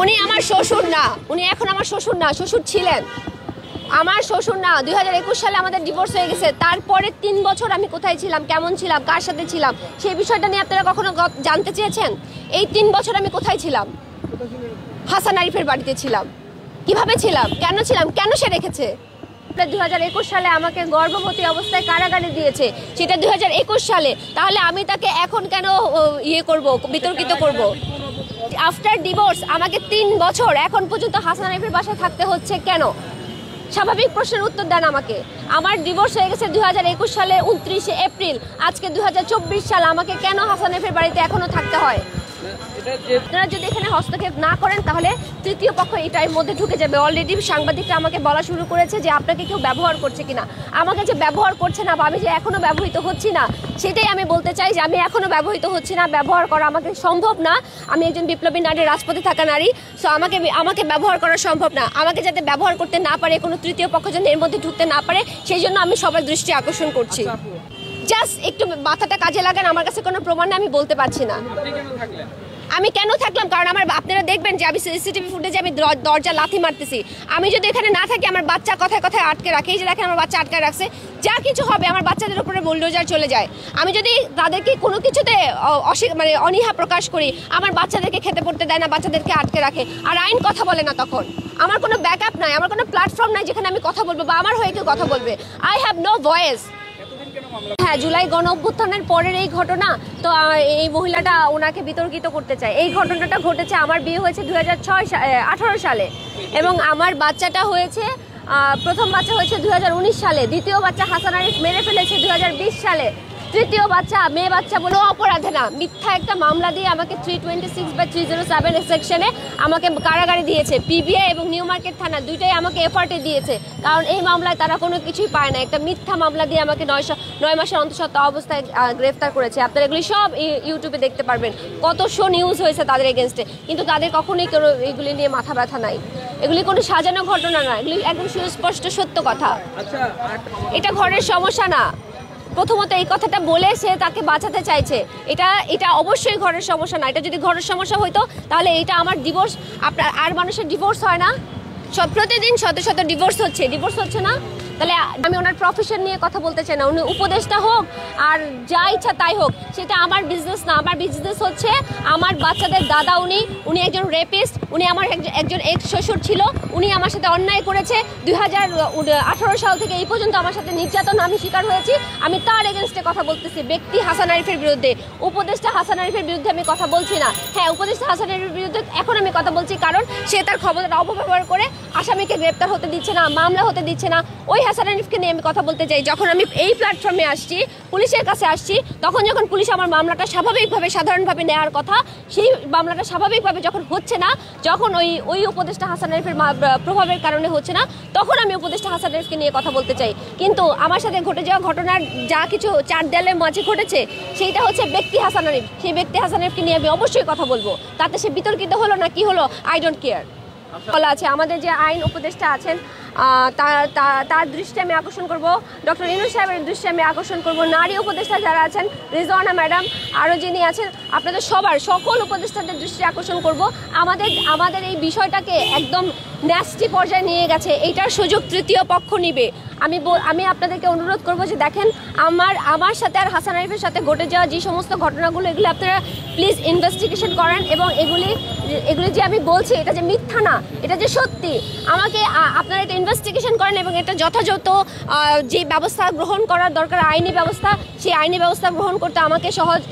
উনি আমার শ্বশুর না, উনি এখন আমার শ্বশুর না, শ্বশুর ছিলেন আমার শ্বশুর না। 2021 সালে আমাদের ডিভোর্স হয়ে গেছে। তারপরে 3 বছর আমি কোথায় ছিলাম, কেমন ছিলাম, কার সাথে ছিলাম, সেই বিষয়টা নিয়ে আপনারা কখনো জানতে চেয়েছেন? এই 3 বছর আমি কোথায় ছিলাম? হাসান আরিফের বাড়িতে ছিলাম। কিভাবে ছিলাম, কেন ছিলাম, কেন সে রেখেছে? 2021 সালে আমাকে গর্ভবতী অবস্থায় কারাগারে দিয়েছে, সেটা 2021 সালে। তাহলে আমি তাকে এখন কেন বিতর্কিত করব? আফটার ডিভোর্স আমাকে 3 বছর এখন পর্যন্ত হাসান আরিফের বাসায় থাকতে হচ্ছে কেন? স্বাভাবিক প্রশ্নের উত্তর দেন আমাকে। আমার ডিভোর্স হয়ে গেছে 2021 সালে 29 এপ্রিল, আজকে 2024 সাল। আমাকে কেন হাসান আরিফের বাড়িতে এখনো থাকতে হয়? আপনারা যদি এখানে হস্তক্ষেপ না করেন তাহলে তৃতীয় পক্ষ এটার মধ্যে ঢুকে যাবে। অলরেডি সাংবাদিকরা আমাকে বলা শুরু করেছে যে আপনাকে কেউ ব্যবহার করছে কিনা। আমাকে যে ব্যবহার করছে না বা আমি যে এখনো ব্যবহৃত হচ্ছি না, সেটাই আমি বলতে চাই যে আমি এখনো ব্যবহৃত হচ্ছি না। ব্যবহার করা আমাকে সম্ভব না। আমি একজন বিপ্লবী নারী, রাজপথে থাকা নারী। সো আমাকে ব্যবহার করা সম্ভব না। আমাকে যাতে ব্যবহার করতে না পারে, কোনো তৃতীয় পক্ষ যেন এর মধ্যে ঢুকতে না পারে, সেই জন্য আমি সবার দৃষ্টি আকর্ষণ করছি। জাস্ট একটু মাথাটা কাজে লাগান। আমার কাছে কোনো প্রমাণ আমি বলতে পারছি না আমি কেন থাকলাম। কারণ আপনারা দেখবেন যে আমি সিসিটিভি ফুটেজে আমি দরজা লাথি মারতেছি। আমি যদি এখানে না থাকি, আমার বাচ্চা কথায় কথায় আটকে রাখে। এই যে দেখেন আমার বাচ্চা আটকে রাখছে। যা কিছু হবে আমার বাচ্চাদের উপরে বুলডোজার চলে যায়। আমি যদি তাদেরকে কোনো কিছুতে অনীহা প্রকাশ করি, আমার বাচ্চাদেরকে খেতে পড়তে দেয় না, বাচ্চাদেরকে আটকে রাখে। আর আইন কথা বলে না। তখন আমার কোনো ব্যাকআপ নাই, আমার কোনো প্ল্যাটফর্ম নাই যেখানে আমি কথা বলবো বা আমার হয়ে কেউ কথা বলবে। I have no voice. হ্যাঁ, জুলাই গণ অভ্যুত্থানের পরের এই ঘটনা তো এই মহিলাটা ওনাকে বিতর্কিত করতে চায়। এই ঘটনাটা ঘটেছে, আমার বিয়ে হয়েছে 2018 সালে এবং আমার বাচ্চাটা হয়েছে, প্রথম বাচ্চা হয়েছে 2019 সালে। দ্বিতীয় বাচ্চা হাসান আরিফ মেরে ফেলেছে 2020 সালে। তৃতীয় বাচ্চা মেয়ে বাচ্চা বলে অপরাধে না, মিথ্যা একটা মামলা দিয়ে আমাকে 326/307 সেকশনে আমাকে কারাগারে দিয়েছে। পিবিআই এবং নিউ মার্কেট থানা দুইটাই আমাকে এফআরটি দিয়েছে, কারণ এই মামলায় তারা কোনো কিছুই পায় না। একটা মিথ্যা মামলা দিয়ে আমাকে 9 মাসের অন্তঃসত্ত্বা অবস্থায় গ্রেফতার করেছে। আপনারা এগুলি সব ইউটিউবে দেখতে পারবেন। কত শো নিউজ হয়েছে তাদের এগেনস্টে, কিন্তু তাদের কখনোই কেউ এগুলি নিয়ে মাথা ব্যথা নাই। এগুলি কোনো সাজানো ঘটনা না, এগুলি একদম সুস্পষ্ট সত্য কথা। এটা ঘরের সমস্যা না। প্রথমত এই কথাটা বলে সে তাকে বাঁচাতে চাইছে। এটা অবশ্যই ঘরের সমস্যা না। এটা যদি ঘরের সমস্যা হইতো তাহলে এটা আমার ডিভোর্স, আপনার আর মানুষের ডিভোর্স হয় না? প্রতিদিন শত শত ডিভোর্স হচ্ছে না? তাহলে আমি ওনার প্রফেশন নিয়ে কথা বলতে চাই না। উনি উপদেষ্টা হোক আর যা ইচ্ছা তাই হোক, সেটা আমার বিজনেস না। আমার বিজনেস হচ্ছে আমার বাচ্চাদের দাদা। উনি একজন রেপিস্ট। উনি আমার একজন এক্স শ্বশুর ছিল। উনি আমার সাথে অন্যায় করেছে। 2018 সাল থেকে এই পর্যন্ত আমার সাথে নির্যাতন আমি শিকার হয়েছি। আমি তার এগেনস্টে কথা বলতেছি, ব্যক্তি হাসান আরিফের বিরুদ্ধে। উপদেষ্টা হাসান আরিফের বিরুদ্ধে আমি কথা বলছি না। হ্যাঁ, উপদেষ্টা হাসান আরিফের বিরুদ্ধে এখন আমি কথা বলছি, কারণ সে তার ক্ষমতার অপব্যবহার করে আসামিকে গ্রেপ্তার হতে দিচ্ছে না, মামলা হতে দিচ্ছে না। ওই হাসান আরিফকে নিয়ে আমি কথা বলতে চাই। যখন আমি এই প্ল্যাটফর্মে আসছি, পুলিশের কাছে আসছি, তখন যখন পুলিশ আমার মামলাটা স্বাভাবিকভাবে সাধারণভাবে নেওয়ার কথা, সেই মামলাটা স্বাভাবিকভাবে যখন হচ্ছে না, যখন ওই উপদেষ্টা হাসান আরিফের প্রভাবের কারণে হচ্ছে না, তখন আমি উপদেষ্টা হাসান আরিফকে নিয়ে কথা বলতে চাই। কিন্তু আমার সাথে ঘটে যাওয়া ঘটনার যা কিছু 4 দেয়ালের মাঝে ঘটেছে, সেইটা হচ্ছে ব্যক্তি হাসান আরিফ। সেই ব্যক্তি হাসান আরিফকে নিয়ে আমি অবশ্যই কথা বলবো। তাতে সে বিতর্কিত হলো না কি হলো, আই ডোন্ট কেয়ার। বলা আছে আমাদের যে আইন উপদেষ্টা আছেন, তার দৃষ্টি আমি আকর্ষণ করব। ডক্টর ইউনূস সাহেবের দৃষ্টি আমি আকর্ষণ করব। নারী উপদেষ্টা যারা আছেন, রিজওয়ানা ম্যাডাম, আরও যিনি আছেন, আপনাদের সকল উপদেষ্টাদের দৃষ্টি আকর্ষণ করব। আমাদের এই বিষয়টাকে একদম ন্যাস্টি পর্যায়ে নিয়ে গেছে। এইটার সুযোগ তৃতীয় পক্ষ নিবে। আমি আপনাদেরকে অনুরোধ করব যে দেখেন, আমার সাথে আর হাসান আরিফের সাথে ঘটে যাওয়া যে সমস্ত ঘটনাগুলো, এগুলি আপনারা প্লিজ ইনভেস্টিগেশন করেন এবং এগুলি যে আমি বলছি এটা যে মিথ্যা না, এটা যে সত্যি, আমাকে আপনারা এটা ইনভেস্টিগেশন করেন এবং এটা যথাযথ যে ব্যবস্থা গ্রহণ করার দরকার, আইনি ব্যবস্থা, সেই আইনি ব্যবস্থা গ্রহণ করতে আমাকে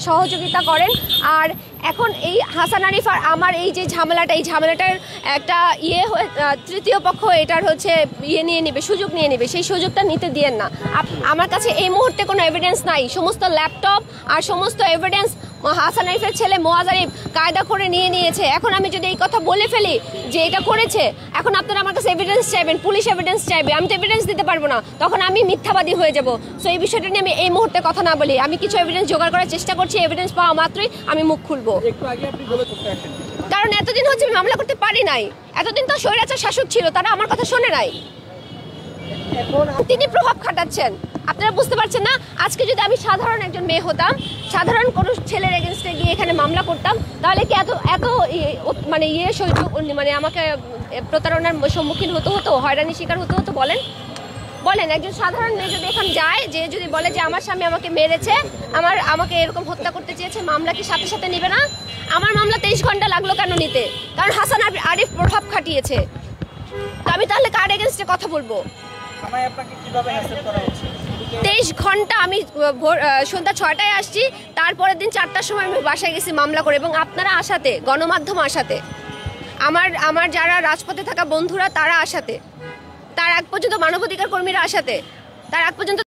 সহযোগিতা করেন। আর এখন এই হাসান আরিফ আর আমার এই যে ঝামেলাটা, এই ঝামেলাটার একটা তৃতীয় পক্ষ এটার হচ্ছে সুযোগ নিয়ে নেবে। সেই সুযোগটা নিতে দিয়েন না। আমার কাছে এই মুহূর্তে কোনো এভিডেন্স নাই। সমস্ত ল্যাপটপ আর সমস্ত এভিডেন্স হাসান আরিফের ছেলে মোয়াজ আরিফ কায়দা করে নিয়েছে। এখন আমি যদি এই কথা বলে ফেলি যে এটা করেছে, এখন আপনারা আমার কাছে এভিডেন্স চাইবেন, পুলিশ এভিডেন্স চাইবে, আমি তো এভিডেন্স দিতে পারবো না, তখন আমি মিথ্যাবাদী হয়ে যাব। সো এই বিষয়টা নিয়ে আমি এই মুহূর্তে কথা না বলি। আমি কিছু এভিডেন্স জোগাড় করার চেষ্টা করছি। এভিডেন্স পাওয়া মাত্রই আমি মুখ খুলবো। কারণ এতদিন হচ্ছে আমি মামলা করতে পারি নাই। এতদিন তো স্বৈরাচার শাসক ছিল, তারা আমার কথা শোনে নাই। তিনি প্রভাব খাটাচ্ছেন। আপনারা বুঝতে পারছেন না? আজকে যদি আমি সাধারণ একজন মেয়ে হতাম, সাধারণ কোনো ছেলের এগেনস্টে গিয়ে এখানে মামলা করতাম, তাহলে কি এত এত মানে সহ্য মানে আমাকে প্রতারণার সম্মুখীন হতে হতো, হয়রানির শিকার হতে হতো? বলেন বলেন, একজন সাধারণ মেয়ে যদি এখন যায়, যে যদি বলে যে আমার স্বামী আমাকে মেরেছে, আমাকে এরকম হত্যা করতে চেয়েছে, মামলা কি সাথে সাথে নেবে না? আমার মামলা 23 ঘন্টা লাগলো কেন নিতে? কারণ হাসান আরিফ প্রভাব খাটিয়েছে। তো আমি তাহলে কার এগেনস্টে কথা বলবো? 23 ঘন্টা আমি সন্ধ্যা 6টায় আসছি, তারপরের দিন 4টার সময় আমি বাসায় গেছি মামলা করে, এবং আপনারা আসাতে, গণমাধ্যম আসাতে, আমার যারা রাজপথে থাকা বন্ধুরা তারা আসাতে, তার আগ পর্যন্ত মানবাধিকার কর্মীরা আসাতে, তার আগ পর্যন্ত